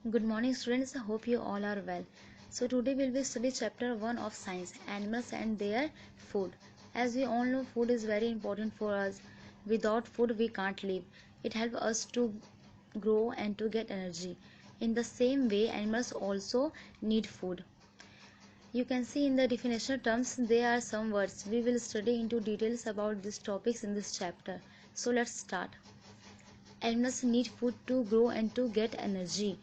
Good morning students, I hope you all are well. So today we will be study chapter 1 of science, animals and their food. As we all know, food is very important for us. Without food we can't live. It helps us to grow and to get energy. In the same way, animals also need food. You can see in the definition terms there are some words. We will study into details about these topics in this chapter. So let's start. Animals need food to grow and to get energy.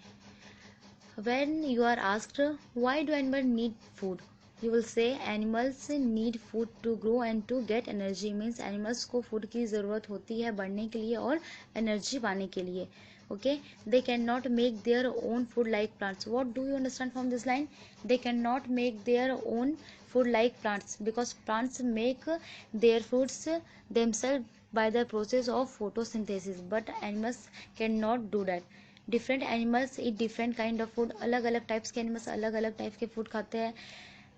When you are asked why do animals need food, you will say animals need food to grow and to get energy. Means animals को food की ज़रूरत होती है बढ़ने के लिए और energy पाने के लिए. Okay, they cannot make their own food like plants. What do you understand from this line? They cannot make their own food like plants because plants make their foods themselves by the process of photosynthesis, but animals cannot do that. Different animals eat different kind of food. अलग अलग types के animals अलग अलग type के food खाते हैं.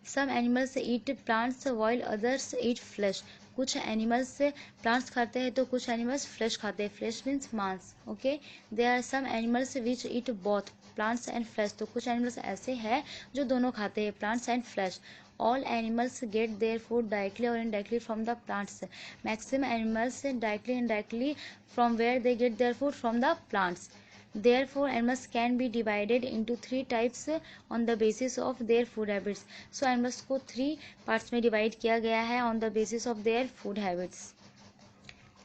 Some animals eat plants while others eat flesh. कुछ animals plants खाते हैं तो कुछ एनिमल्स फ्लैश खाते हैं. फ्लैश मीन्स मांस. Okay, there are some animals which eat both plants and flesh. तो कुछ एनिमल्स ऐसे हैं जो दोनों खाते हैं, plants and flesh. All animals get their food directly or indirectly from the plants. Maximum animals directly and indirectly. From where they get their food? From the plants. Therefore, animals can be divided into three types on the basis of their food habits. So, animals को three parts में divide किया गया है on the basis of their food habits.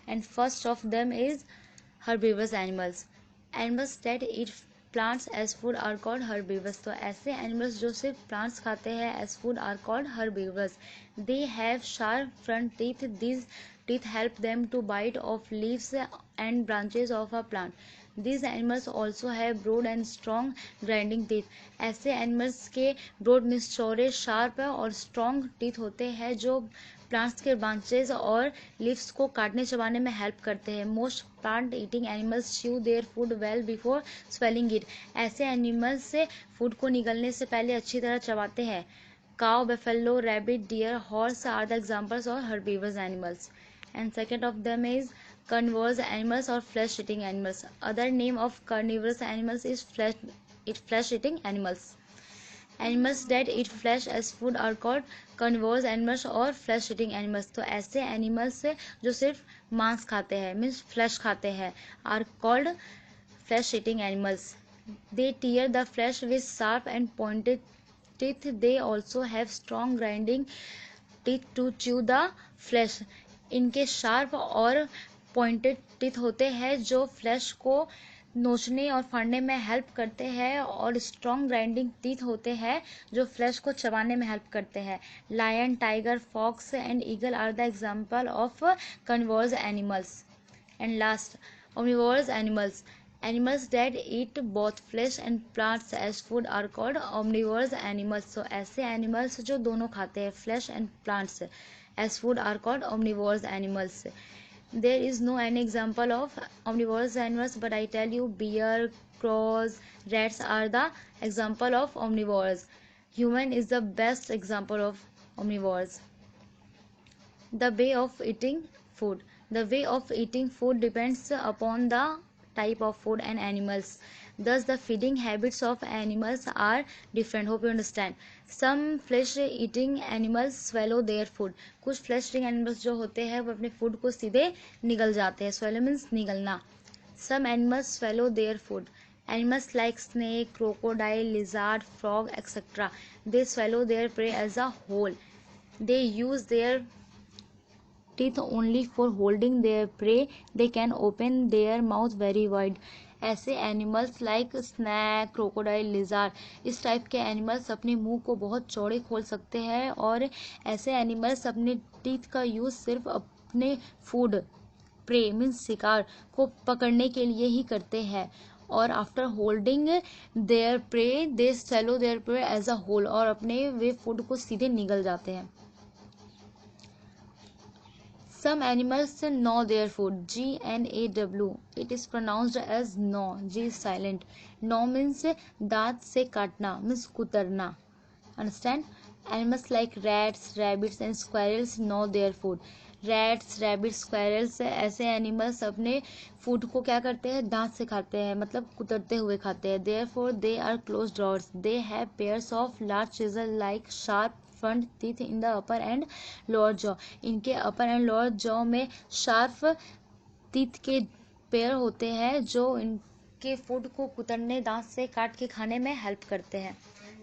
And first of them is herbivorous animals. Animals that eat plants as food are called herbivores. तो ऐसे animals जो सिर्फ plants खाते हैं as food are called herbivores. They have sharp front teeth. These teeth help them to bite off leaves and branches of a plant. These animals also have broad and strong grinding teeth. ऐसे animals के broad means चौड़े, sharp और strong teeth होते हैं जो plants के branches और leaves को काटने चबाने में हेल्प करते हैं. Most plant eating animals chew their food well before swallowing it. ऐसे एनिमल्स से फूड को निगलने से पहले अच्छी तरह चबाते हैं. Cow, buffalo, rabbit, deer, horse are the examples of herbivores animals. And second of them is carnivorous animals or flesh eating animals. Other name of carnivorous animals is flesh eating animals. Animals that eat flesh as food are called carnivorous animals or flesh eating animals. तो ऐसे animals से जो सिर्फ मांस खाते हैं means flesh खाते हैं are called flesh eating animals. They tear the flesh with sharp and pointed teeth. They also have strong grinding teeth to chew the flesh. इनके शार्प और पॉइंटेड टीथ होते हैं जो फ्लैश को नोचने और फाड़ने में हेल्प करते हैं और स्ट्रॉन्ग ग्राइंडिंग टीथ होते हैं जो फ्लैश को चबाने में हेल्प करते हैं. Lion, tiger, fox and eagle are the example of carnivorous animals. And last, omnivorous animals. Animals that eat both flesh and plants as food are called omnivorous animals. So ऐसे animals जो दोनों खाते हैं flesh and plants as food are called omnivorous animals. There is no any example of omnivorous animals, but I tell you bear, crows, rats are the example of omnivores. Human is the best example of omnivores. The way of eating food. The way of eating food depends upon the type of food and animals. Thus the feeding habits of animals are different. Hope you understand. Some flesh eating animals swallow their food. कुछ flesh eating animals जो होते हैं वो अपने food को सीधे निगल जाते हैं. Swallow means निगलना. Some animals swallow their food. Animals like snake, crocodile, lizard, frog, etc. They swallow their prey as a whole. They use their teeth only for holding their prey. They can open their mouth very wide. ऐसे animals like snake, crocodile, lizard इस type के animals अपने मुंह को बहुत चौड़े खोल सकते हैं और ऐसे एनिमल्स अपने टीथ का यूज़ सिर्फ अपने फूड प्रे मीन्स शिकार को पकड़ने के लिए ही करते हैं. और after holding their prey they swallow their prey as a whole और अपने वे फूड को सीधे निगल जाते हैं. Some animals gnaw their food. Gnaw. It is pronounced as gnaw. G is silent. Gnaw means दांत से काटना means कुतरना. Understand? Animals like rats, rabbits and squirrels gnaw their food. Rats, rabbit, squirrels ऐसे animals अपने food को क्या करते हैं, दांत से खाते हैं, मतलब कुतरते हुए खाते हैं. Therefore they are close drawers. They have pairs of large chisel like sharp front teeth in the upper and lower jaw. इनके अपर एंड लोअर जॉ में शार्प टीथ के पेयर होते हैं जो इनके फूड को कुतरने, दांत से काट के खाने में हेल्प करते हैं.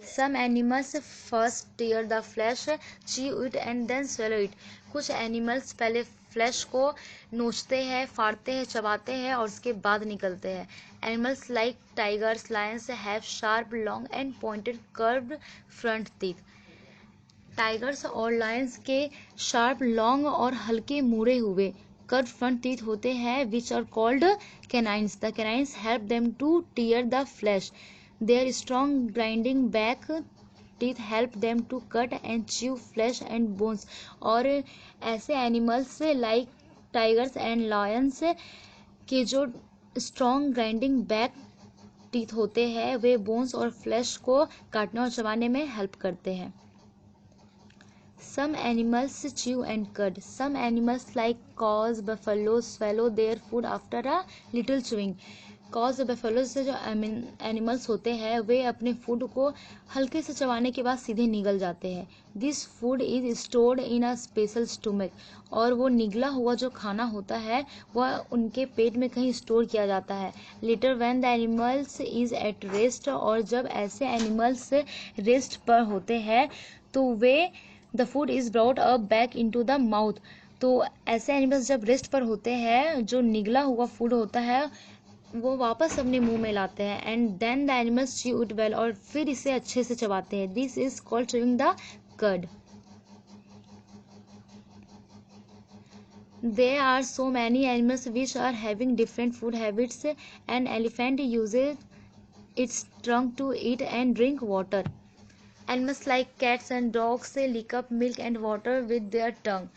Some animals first tear the flesh, chew it and then swallow it. कुछ एनिमल्स पहले फ्लैश को नोचते हैं, फाड़ते हैं, चबाते हैं और उसके बाद निकलते हैं. Animals like tigers, lions have sharp, long and pointed curved front teeth. Tigers और लायंस के शार्प, लॉन्ग और हल्के मुड़े हुए कर्व फ्रंट टीथ होते हैं which are called canines. The canines help them to tear the flesh. Their strong grinding back teeth help them to cut and chew flesh and bones. और ऐसे animals like tigers and lions के जो strong grinding back teeth होते हैं वे bones और flash को काटने और चबाने में हेल्प करते हैं. Some animals chew and cud. Some animals like cows, buffaloes swallow their food after a little chewing. Cows और buffaloes से जो एनिमल्स होते हैं वे अपने फूड को हल्के से चबाने के बाद सीधे निगल जाते हैं. This food is stored in a special stomach. और वो निगला हुआ जो खाना होता है वह उनके पेट में कहीं स्टोर किया जाता है. Later when the animals is at rest. और जब ऐसे एनिमल्स रेस्ट पर होते हैं तो वे the food is brought up back into the mouth. तो ऐसे एनिमल्स जब रेस्ट पर होते हैं जो निगला हुआ फूड होता है वो वापस अपने मुंह में लाते हैं. And then the animals chew it well. और फिर इसे अच्छे से चबाते हैं. This is called chewing the cud. There are so many animals which are having different food habits. An elephant uses its trunk to eat and drink water. Animals like cats and dogs lick up milk and water with their tongue.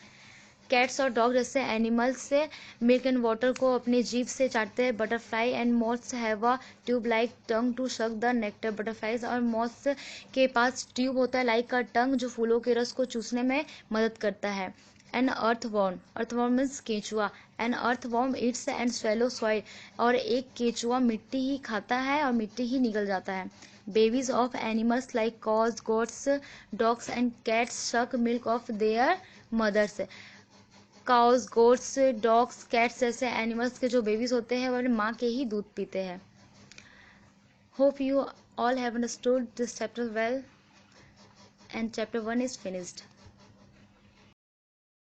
Cats और dog जैसे animals से milk and water को अपनी जीभ से चाटते हैं. Butterfly and moths have a tube like tongue to suck the nectar. Butterflies और मॉथ्स के पास ट्यूब होता है लाइक अ टंग जो फूलों के रस को चूसने में मदद करता है. An earthworm. अर्थवॉर्म मीन्स केंचुआ. An earthworm eats and swallow soil. और एक केंचुआ मिट्टी ही खाता है और मिट्टी ही निगल जाता है. Babies of animals like cows, goats, dogs and cats suck milk of their mothers. Cows, goats, dogs, cats जैसे animals के जो babies होते हैं वो माँ के ही दूध पीते हैं. Hope you all have understood this chapter well and chapter 1 is finished.